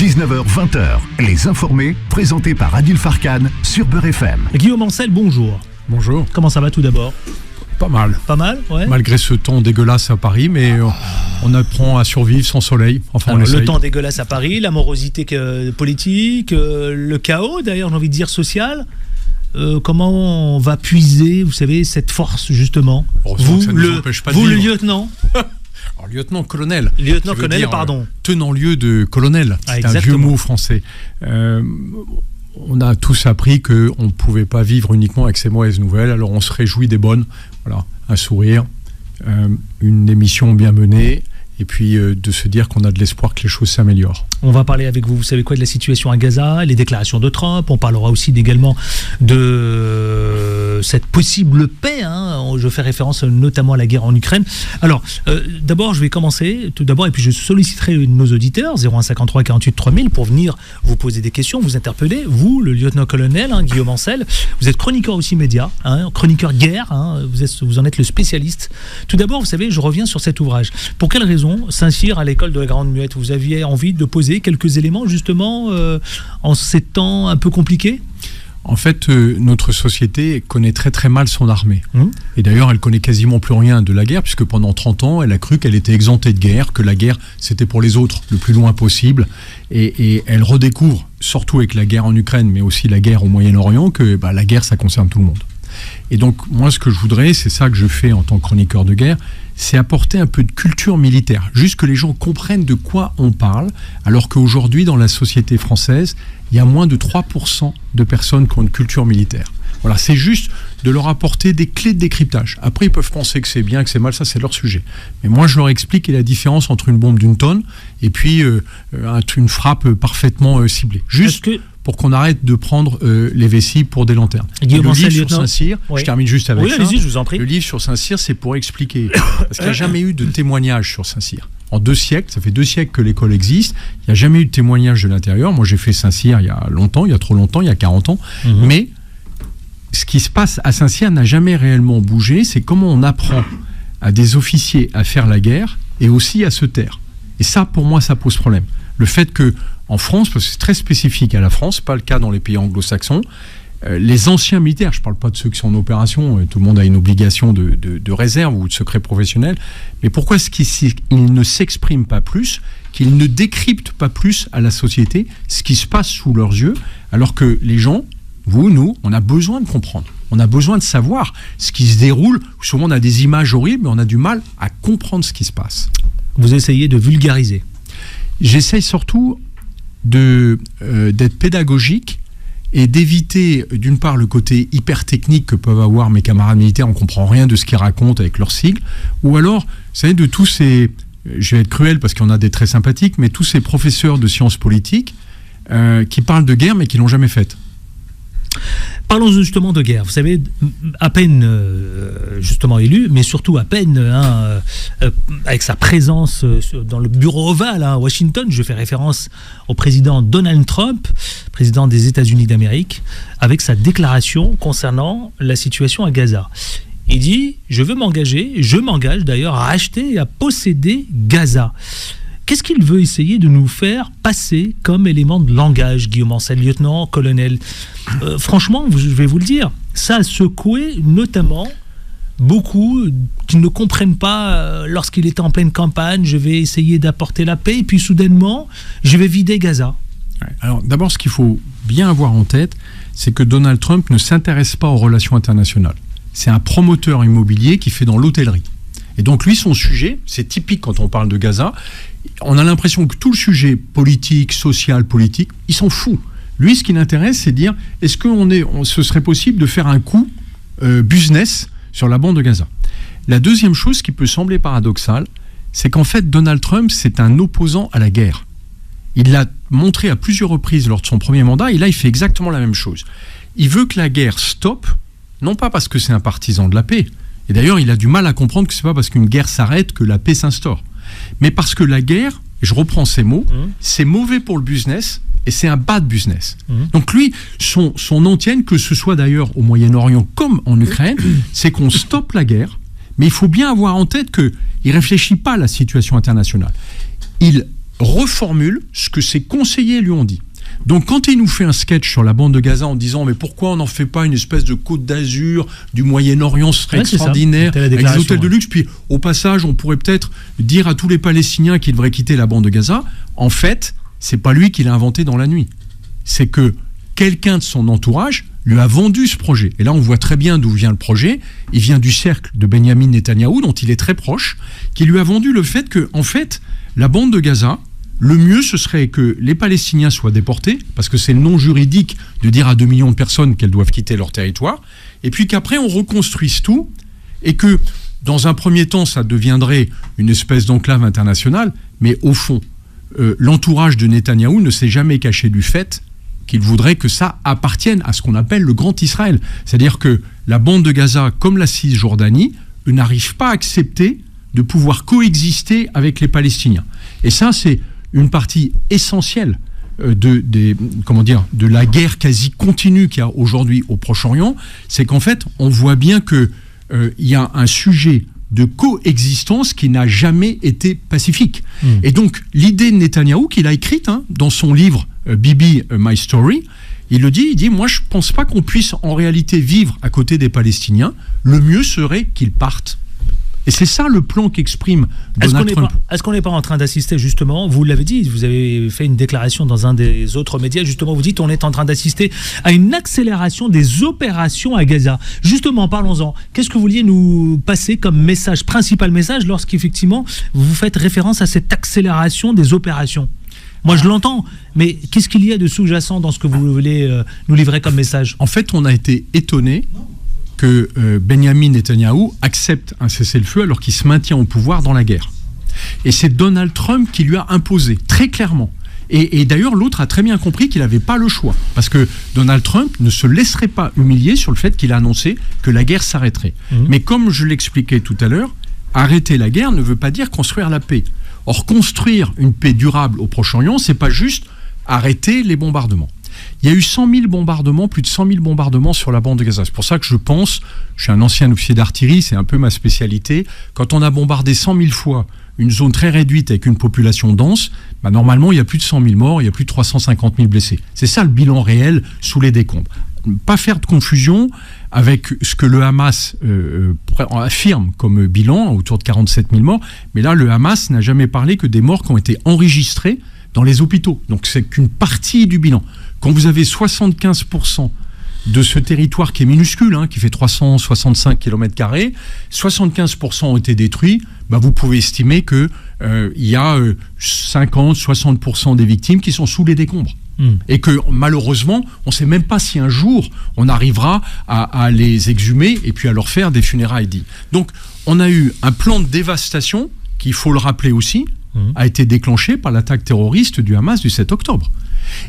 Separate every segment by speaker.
Speaker 1: 19h-20h, Les Informés, présentés par Adil Farkan sur Beurre FM.
Speaker 2: Guillaume Ancel, bonjour.
Speaker 3: Bonjour.
Speaker 2: Comment ça va tout d'abord ?
Speaker 3: Pas mal.
Speaker 2: Pas mal, ouais.
Speaker 3: Malgré ce temps dégueulasse à Paris, mais on apprend à survivre sans soleil. Enfin,
Speaker 2: alors,
Speaker 3: on essaye.
Speaker 2: le temps dégueulasse à Paris, la morosité politique, le chaos d'ailleurs, j'ai envie de dire social. Comment on va puiser, vous savez, cette force justement ?
Speaker 3: Vous, ça nous empêche pas de
Speaker 2: le
Speaker 3: vivre.
Speaker 2: lieutenant.
Speaker 3: Alors, lieutenant-colonel.
Speaker 2: Lieutenant-colonel, pardon.
Speaker 3: Tenant-lieu de colonel.
Speaker 2: Ah,
Speaker 3: c'est un vieux mot français. On a tous appris qu'on ne pouvait pas vivre uniquement avec ces mauvaises nouvelles, alors on se réjouit des bonnes. Voilà, un sourire, une émission bien menée, et puis de se dire qu'on a de l'espoir que les choses s'améliorent.
Speaker 2: On va parler avec vous savez quoi, de la situation à Gaza, les déclarations de Trump. On parlera aussi également de cette possible paix. Je fais référence notamment à la guerre en Ukraine. Alors, d'abord, je vais commencer, tout d'abord, et puis je solliciterai nos auditeurs, 0153 48 3000, pour venir vous poser des questions, vous interpeller. Vous, le lieutenant-colonel, Guillaume Ancel, vous êtes chroniqueur aussi média, chroniqueur guerre, vous en êtes le spécialiste. Tout d'abord, vous savez, je reviens sur cet ouvrage. Pour quelle raison Saint-Cyr à l'école de la Grande Muette, vous aviez envie de poser quelques éléments justement en ces temps un peu compliqués ?
Speaker 3: En fait, notre société connaît très très mal son armée. Et d'ailleurs, elle connaît quasiment plus rien de la guerre, puisque pendant 30 ans, elle a cru qu'elle était exemptée de guerre, que la guerre, c'était pour les autres, le plus loin possible. Et elle redécouvre, surtout avec la guerre en Ukraine, mais aussi la guerre au Moyen-Orient, que la guerre, ça concerne tout le monde. Et donc, moi, ce que je voudrais, c'est ça que je fais en tant que chroniqueur de guerre, c'est apporter un peu de culture militaire, juste que les gens comprennent de quoi on parle, alors qu'aujourd'hui, dans la société française, il y a moins de 3% de personnes qui ont une culture militaire. Voilà, c'est juste de leur apporter des clés de décryptage. Après, ils peuvent penser que c'est bien, que c'est mal, ça c'est leur sujet. Mais moi, je leur explique la différence entre une bombe d'une tonne et puis une frappe parfaitement ciblée. Juste pour qu'on arrête de prendre les vessies pour des lanternes.
Speaker 2: Guillaume Ancel,
Speaker 3: livre sur Saint-Cyr, je termine juste avec ça.
Speaker 2: Allez-y, je vous en prie.
Speaker 3: Le livre sur Saint-Cyr, c'est pour expliquer. Parce qu'il n'y a jamais eu de témoignage sur Saint-Cyr. En 2 siècles, ça fait 2 siècles que l'école existe, il n'y a jamais eu de témoignage de l'intérieur. Moi, j'ai fait Saint-Cyr il y a longtemps, il y a trop longtemps, il y a 40 ans. Mais ce qui se passe à Saint-Cyr n'a jamais réellement bougé. C'est comment on apprend à des officiers à faire la guerre et aussi à se taire. Et ça, pour moi, ça pose problème. Le fait que en France, parce que c'est très spécifique à la France, pas le cas dans les pays anglo-saxons, les anciens militaires, je ne parle pas de ceux qui sont en opération, tout le monde a une obligation de réserve ou de secret professionnel, mais pourquoi est-ce qu'ils ne s'expriment pas plus, qu'ils ne décryptent pas plus à la société ce qui se passe sous leurs yeux, alors que les gens, vous, nous, on a besoin de comprendre, on a besoin de savoir ce qui se déroule. Souvent on a des images horribles, mais on a du mal à comprendre ce qui se passe.
Speaker 2: Vous essayez de vulgariser.
Speaker 3: J'essaye surtout d'être pédagogique et d'éviter d'une part le côté hyper technique que peuvent avoir mes camarades militaires, on ne comprend rien de ce qu'ils racontent avec leurs sigles, ou alors, vous savez, de tous ces, je vais être cruel parce qu'il y en a des très sympathiques, mais tous ces professeurs de sciences politiques qui parlent de guerre mais qui ne l'ont jamais faite.
Speaker 2: Parlons justement de guerre. Vous savez, à peine justement élu, mais surtout à peine avec sa présence dans le bureau ovale à Washington, je fais référence au président Donald Trump, président des États-Unis d'Amérique, avec sa déclaration concernant la situation à Gaza. Il dit « Je m'engage d'ailleurs à acheter et à posséder Gaza ». Qu'est-ce qu'il veut essayer de nous faire passer comme élément de langage, Guillaume Ancel, lieutenant-colonel ? Franchement, je vais vous le dire, ça a secoué notamment beaucoup qui ne comprennent pas lorsqu'il était en pleine campagne, je vais essayer d'apporter la paix, et puis soudainement, je vais vider Gaza.
Speaker 3: Alors d'abord, ce qu'il faut bien avoir en tête, c'est que Donald Trump ne s'intéresse pas aux relations internationales. C'est un promoteur immobilier qui fait dans l'hôtellerie. Et donc lui, son sujet, c'est typique quand on parle de Gaza, on a l'impression que tout le sujet politique, social, politique, il s'en fout. Lui, ce qui l'intéresse, c'est de dire, est-ce que ce serait possible de faire un coup business sur la bande de Gaza ? La deuxième chose qui peut sembler paradoxale, c'est qu'en fait, Donald Trump, c'est un opposant à la guerre. Il l'a montré à plusieurs reprises lors de son premier mandat, et là, il fait exactement la même chose. Il veut que la guerre stoppe, non pas parce que c'est un partisan de la paix, et d'ailleurs, il a du mal à comprendre que ce n'est pas parce qu'une guerre s'arrête que la paix s'instaure. Mais parce que la guerre, et je reprends ces mots, c'est mauvais pour le business et c'est un bad business. Donc lui, son antienne, que ce soit d'ailleurs au Moyen-Orient comme en Ukraine, c'est qu'on stoppe la guerre, mais il faut bien avoir en tête qu'il ne réfléchit pas à la situation internationale. Il reformule ce que ses conseillers lui ont dit. Donc quand il nous fait un sketch sur la bande de Gaza en disant mais pourquoi on n'en fait pas une espèce de Côte d'Azur du Moyen-Orient, ce serait extraordinaire, avec des hôtels de luxe, puis au passage on pourrait peut-être dire à tous les Palestiniens qu'ils devraient quitter la bande de Gaza. En fait, c'est pas lui qui l'a inventé dans la nuit. C'est que quelqu'un de son entourage lui a vendu ce projet. Et là, on voit très bien d'où vient le projet. Il vient du cercle de Benyamin Netanyahou, dont il est très proche, qui lui a vendu le fait que, en fait, la bande de Gaza, le mieux, ce serait que les Palestiniens soient déportés, parce que c'est le nom juridique de dire à 2 millions de personnes qu'elles doivent quitter leur territoire, et puis qu'après, on reconstruise tout, et que, dans un premier temps, ça deviendrait une espèce d'enclave internationale, mais au fond, l'entourage de Netanyahou ne s'est jamais caché du fait qu'il voudrait que ça appartienne à ce qu'on appelle le Grand Israël. C'est-à-dire que la bande de Gaza, comme la Cisjordanie, n'arrive pas à accepter de pouvoir coexister avec les Palestiniens. Et ça, c'est une partie essentielle de la guerre quasi continue qu'il y a aujourd'hui au Proche-Orient. C'est qu'en fait, on voit bien qu'il y a un sujet de coexistence qui n'a jamais été pacifique. Et donc, l'idée de Netanyahou, qu'il a écrite dans son livre Bibi, My Story, il dit, moi je ne pense pas qu'on puisse en réalité vivre à côté des Palestiniens, le mieux serait qu'ils partent. Et c'est ça le plan qu'exprime Donald Trump.
Speaker 2: Est-ce qu'on n'est pas en train d'assister justement, vous l'avez dit, vous avez fait une déclaration dans un des autres médias, justement vous dites on est en train d'assister à une accélération des opérations à Gaza. Justement, parlons-en. Qu'est-ce que vous vouliez nous passer comme message, principal message, lorsqu'effectivement vous faites référence à cette accélération des opérations ? Moi, je l'entends, mais qu'est-ce qu'il y a de sous-jacent dans ce que vous voulez nous livrer comme message ?
Speaker 3: En fait, on a été étonnés que Benyamin Netanyahou accepte un cessez-le-feu alors qu'il se maintient au pouvoir dans la guerre. Et c'est Donald Trump qui lui a imposé, très clairement. Et d'ailleurs, l'autre a très bien compris qu'il n'avait pas le choix. Parce que Donald Trump ne se laisserait pas humilier sur le fait qu'il a annoncé que la guerre s'arrêterait. Mais comme je l'expliquais tout à l'heure, arrêter la guerre ne veut pas dire construire la paix. Or, construire une paix durable au Proche-Orient, c'est pas juste arrêter les bombardements. Il y a eu 100 000 bombardements, plus de 100 000 bombardements sur la bande de Gaza. C'est pour ça que je suis un ancien officier d'artillerie, c'est un peu ma spécialité. Quand on a bombardé 100 000 fois une zone très réduite avec une population dense, normalement il y a plus de 100 000 morts, il y a plus de 350 000 blessés. C'est ça le bilan réel sous les décombres. Pas faire de confusion avec ce que le Hamas affirme comme bilan, autour de 47 000 morts. Mais là, le Hamas n'a jamais parlé que des morts qui ont été enregistrés dans les hôpitaux. Donc c'est qu'une partie du bilan. Quand vous avez 75% de ce territoire qui est minuscule, qui fait 365 km², 75% ont été détruits, vous pouvez estimer qu'il y a 50-60% des victimes qui sont sous les décombres. Et que malheureusement, on ne sait même pas si un jour on arrivera à les exhumer et puis à leur faire des funérailles dignes. Donc on a eu un plan de dévastation qui, il faut le rappeler aussi, a été déclenché par l'attaque terroriste du Hamas du 7 octobre.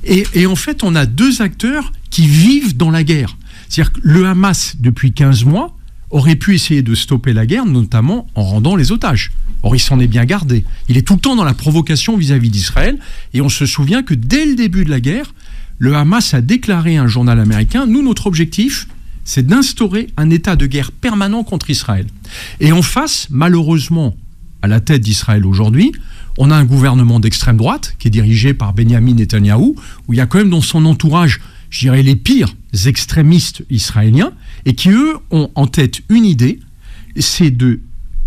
Speaker 3: Et en fait, on a 2 acteurs qui vivent dans la guerre. C'est-à-dire que le Hamas, depuis 15 mois, aurait pu essayer de stopper la guerre, notamment en rendant les otages. Or, il s'en est bien gardé. Il est tout le temps dans la provocation vis-à-vis d'Israël. Et on se souvient que dès le début de la guerre, le Hamas a déclaré à un journal américain, nous, notre objectif, c'est d'instaurer un état de guerre permanent contre Israël. Et en face, malheureusement, à la tête d'Israël aujourd'hui, on a un gouvernement d'extrême droite qui est dirigé par Benyamin Netanyahou, où il y a quand même dans son entourage, je dirais, les pires extrémistes israéliens, et qui, eux, ont en tête une idée, c'est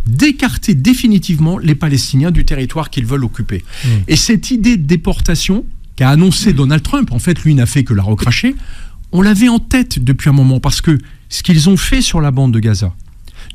Speaker 3: d'écarter définitivement les Palestiniens du territoire qu'ils veulent occuper. Et cette idée de déportation qu'a annoncé Donald Trump, en fait, lui n'a fait que la recracher, on l'avait en tête depuis un moment, parce que ce qu'ils ont fait sur la bande de Gaza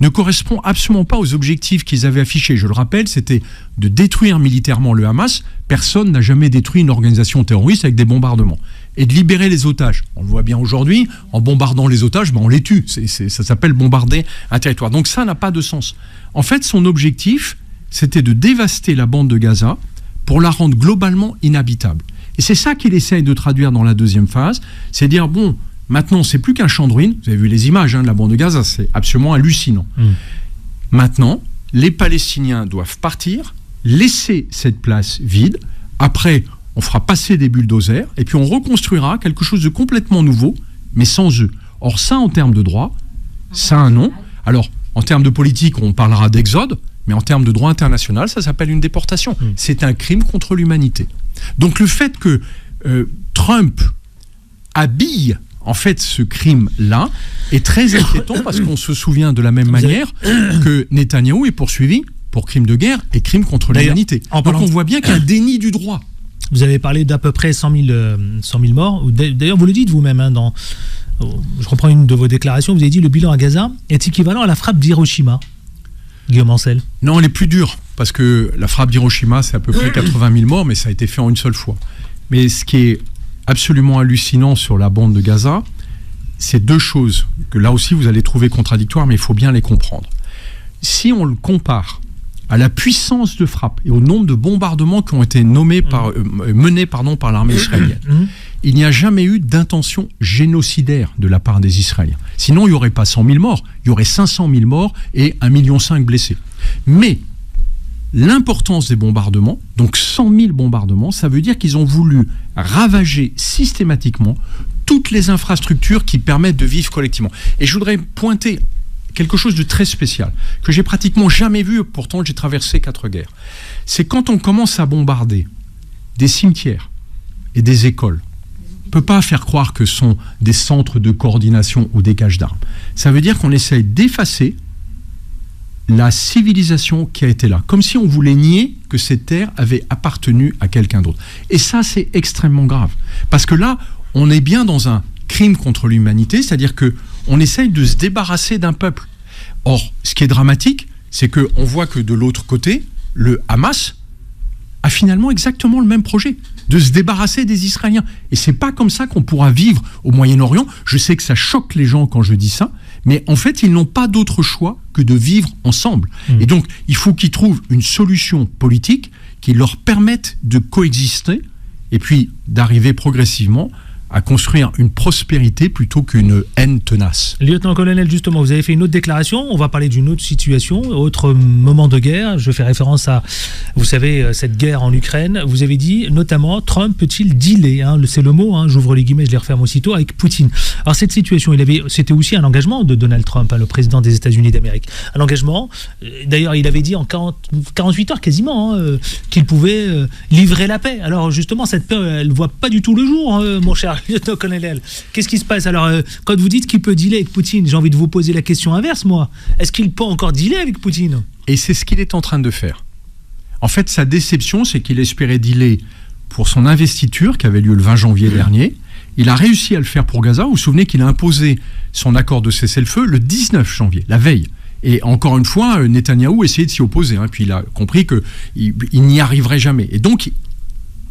Speaker 3: ne correspond absolument pas aux objectifs qu'ils avaient affichés. Je le rappelle, c'était de détruire militairement le Hamas. Personne n'a jamais détruit une organisation terroriste avec des bombardements. Et de libérer les otages. On le voit bien aujourd'hui, en bombardant les otages, on les tue. Ça s'appelle bombarder un territoire. Donc ça n'a pas de sens. En fait, son objectif, c'était de dévaster la bande de Gaza pour la rendre globalement inhabitable. Et c'est ça qu'il essaye de traduire dans la deuxième phase. C'est dire, bon, maintenant, c'est plus qu'un champ de ruines. Vous avez vu les images de la bande de Gaza, c'est absolument hallucinant. Maintenant, les Palestiniens doivent partir, laisser cette place vide. Après, on fera passer des bulldozers et puis on reconstruira quelque chose de complètement nouveau, mais sans eux. Or, ça, en termes de droit, ça a un nom. Alors, en termes de politique, on parlera d'exode, mais en termes de droit international, ça s'appelle une déportation. C'est un crime contre l'humanité. Donc le fait que Trump habille en fait ce crime-là est très inquiétant parce qu'on se souvient de la même manière que Netanyahou est poursuivi pour crime de guerre et crime contre l'humanité. Donc on voit bien qu'il y a un déni du droit.
Speaker 2: Vous avez parlé d'à peu près 100 000 morts. D'ailleurs, vous le dites vous-même. Je reprends une de vos déclarations. Vous avez dit le bilan à Gaza est équivalent à la frappe d'Hiroshima. Guillaume Ancel.
Speaker 3: Non, elle est plus dure. Parce que la frappe d'Hiroshima, c'est à peu près 80 000 morts, mais ça a été fait en une seule fois. Mais ce qui est absolument hallucinant sur la bande de Gaza, c'est deux choses que là aussi vous allez trouver contradictoires, mais il faut bien les comprendre. Si on le compare à la puissance de frappe et au nombre de bombardements qui ont été menés par l'armée israélienne, il n'y a jamais eu d'intention génocidaire de la part des Israéliens. Sinon, il n'y aurait pas 100 000 morts, il y aurait 500 000 morts et 1,5 million blessés. Mais l'importance des bombardements, donc 100 000 bombardements, ça veut dire qu'ils ont voulu ravager systématiquement toutes les infrastructures qui permettent de vivre collectivement. Et je voudrais pointer quelque chose de très spécial, que j'ai pratiquement jamais vu, pourtant j'ai traversé 4 guerres. C'est quand on commence à bombarder des cimetières et des écoles. On ne peut pas faire croire que ce sont des centres de coordination ou des caches d'armes. Ça veut dire qu'on essaye d'effacer la civilisation qui a été là, comme si on voulait nier que cette terre avait appartenu à quelqu'un d'autre. Et ça, c'est extrêmement grave. Parce que là, on est bien dans un crime contre l'humanité, c'est-à-dire qu'on essaye de se débarrasser d'un peuple. Or, ce qui est dramatique, c'est qu'on voit que de l'autre côté, le Hamas a finalement exactement le même projet, de se débarrasser des Israéliens. Et c'est pas comme ça qu'on pourra vivre au Moyen-Orient. Je sais que ça choque les gens quand je dis ça, mais en fait, ils n'ont pas d'autre choix que de vivre ensemble. Et donc, il faut qu'ils trouvent une solution politique qui leur permette de coexister et puis d'arriver progressivement à construire une prospérité plutôt qu'une haine tenace.
Speaker 2: Lieutenant-colonel, justement, vous avez fait une autre déclaration. On va parler d'une autre situation, autre moment de guerre. Je fais référence à, vous savez, cette guerre en Ukraine. Vous avez dit, notamment, Trump peut-il dealer, c'est le mot, j'ouvre les guillemets, je les referme aussitôt, avec Poutine. Alors cette situation, c'était aussi un engagement de Donald Trump, le président des États-Unis d'Amérique. Un engagement, d'ailleurs, il avait dit en 48 heures quasiment, qu'il pouvait livrer la paix. Alors justement, cette paix, elle ne voit pas du tout le jour, mon cher lieutenant-colonel. Qu'est-ce qui se passe? Alors, quand vous dites qu'il peut dealer avec Poutine, j'ai envie de vous poser la question inverse, moi. Est-ce qu'il peut encore dealer avec Poutine?
Speaker 3: Et c'est ce qu'il est en train de faire. En fait, sa déception, c'est qu'il espérait dealer pour son investiture, qui avait lieu le 20 janvier dernier. Il a réussi à le faire pour Gaza. Vous vous souvenez qu'il a imposé son accord de cessez-le-feu le 19 janvier, la veille. Et encore une fois, Netanyahou essayait de s'y opposer. Puis il a compris qu'il n'y arriverait jamais. Et donc,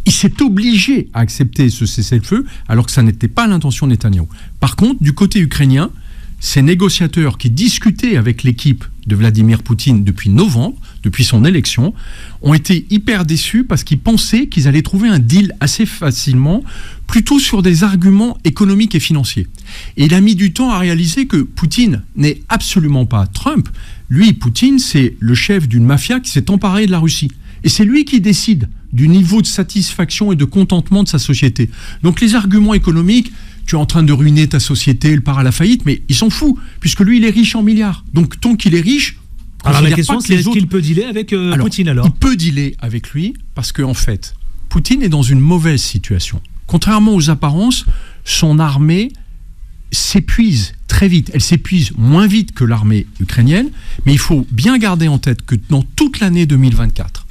Speaker 3: il s'est obligé à accepter ce cessez-le-feu, alors que ça n'était pas l'intention de Netanyahou. Par contre, du côté ukrainien, ces négociateurs qui discutaient avec l'équipe de Vladimir Poutine depuis novembre, depuis son élection, ont été hyper déçus parce qu'ils pensaient qu'ils allaient trouver un deal assez facilement, plutôt sur des arguments économiques et financiers. Et il a mis du temps à réaliser que Poutine n'est absolument pas Trump. Lui, Poutine, c'est le chef d'une mafia qui s'est emparée de la Russie. Et c'est lui qui décide du niveau de satisfaction et de contentement de sa société. Donc les arguments économiques, tu es en train de ruiner ta société, elle part à la faillite, mais il s'en fout, puisque lui, il est riche en milliards. Donc tant qu'il est riche...
Speaker 2: Alors la question, c'est est-ce qu'il peut dealer avec Poutine alors?
Speaker 3: Il peut dealer avec lui, parce qu'en fait, Poutine est dans une mauvaise situation. Contrairement aux apparences, son armée s'épuise très vite. Elle s'épuise moins vite que l'armée ukrainienne, mais il faut bien garder en tête que dans toute l'année 2024,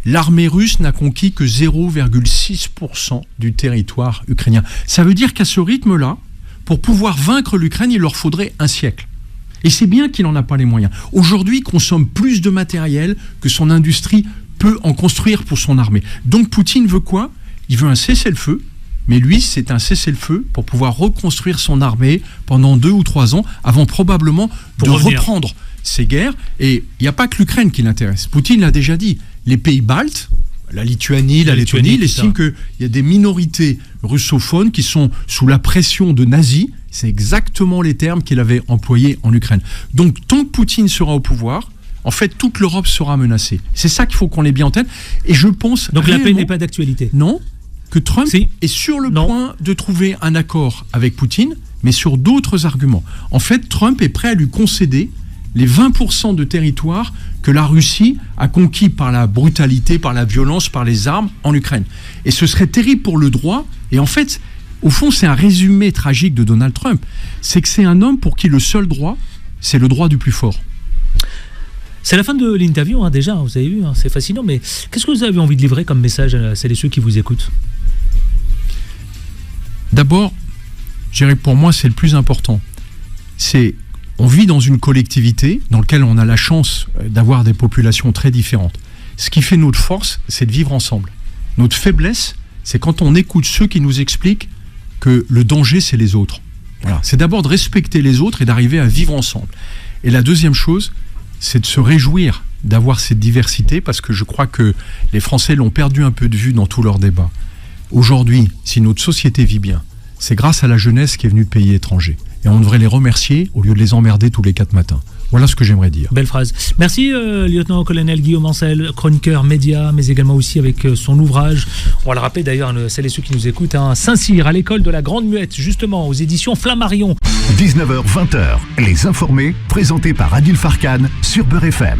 Speaker 3: l'armée russe n'a conquis que 0,6% du territoire ukrainien. Ça veut dire qu'à ce rythme-là, pour pouvoir vaincre l'Ukraine, il leur faudrait un siècle. Et c'est bien qu'il n'en a pas les moyens. Aujourd'hui, il consomme plus de matériel que son industrie peut en construire pour son armée. Donc Poutine veut quoi? Il veut un cessez-le-feu, mais lui, c'est un cessez-le-feu pour pouvoir reconstruire son armée pendant 2 ou 3 ans, avant probablement de reprendre ses guerres. Et il n'y a pas que l'Ukraine qui l'intéresse. Poutine l'a déjà dit. Les pays baltes, la Lituanie, la Lettonie, il estime qu'il y a des minorités russophones qui sont sous la pression de nazis. C'est exactement les termes qu'il avait employés en Ukraine. Donc, tant que Poutine sera au pouvoir, en fait, toute l'Europe sera menacée. C'est ça qu'il faut qu'on ait bien en tête. Et je pense...
Speaker 2: Donc la paix n'est pas d'actualité?
Speaker 3: Non, que Trump est sur le point de trouver un accord avec Poutine, mais sur d'autres arguments. En fait, Trump est prêt à lui concéder les 20% de territoire que la Russie a conquis par la brutalité, par la violence, par les armes en Ukraine. Et ce serait terrible pour le droit. Et en fait, au fond, c'est un résumé tragique de Donald Trump. C'est que c'est un homme pour qui le seul droit, c'est le droit du plus fort.
Speaker 2: C'est la fin de l'interview, hein, déjà, vous avez vu, hein, c'est fascinant, mais qu'est-ce que vous avez envie de livrer comme message à celles et ceux qui vous écoutent ?
Speaker 3: D'abord, je dirais que pour moi, c'est le plus important. On vit dans une collectivité dans laquelle on a la chance d'avoir des populations très différentes. Ce qui fait notre force, c'est de vivre ensemble. Notre faiblesse, c'est quand on écoute ceux qui nous expliquent que le danger, c'est les autres. Voilà. C'est d'abord de respecter les autres et d'arriver à vivre ensemble. Et la deuxième chose, c'est de se réjouir d'avoir cette diversité, parce que je crois que les Français l'ont perdu un peu de vue dans tous leurs débats. Aujourd'hui, si notre société vit bien, c'est grâce à la jeunesse qui est venue de pays étrangers. Et on devrait les remercier au lieu de les emmerder tous les 4 matins. Voilà ce que j'aimerais dire.
Speaker 2: Belle phrase. Merci, lieutenant-colonel Guillaume Ancel, chroniqueur média, mais également aussi avec son ouvrage. On va le rappeler d'ailleurs, celles et ceux qui nous écoutent, hein, Saint-Cyr, à l'école de la Grande Muette, justement, aux éditions Flammarion.
Speaker 1: 19h-20h, les informés, présentés par Adil Farkan sur Beurre FM.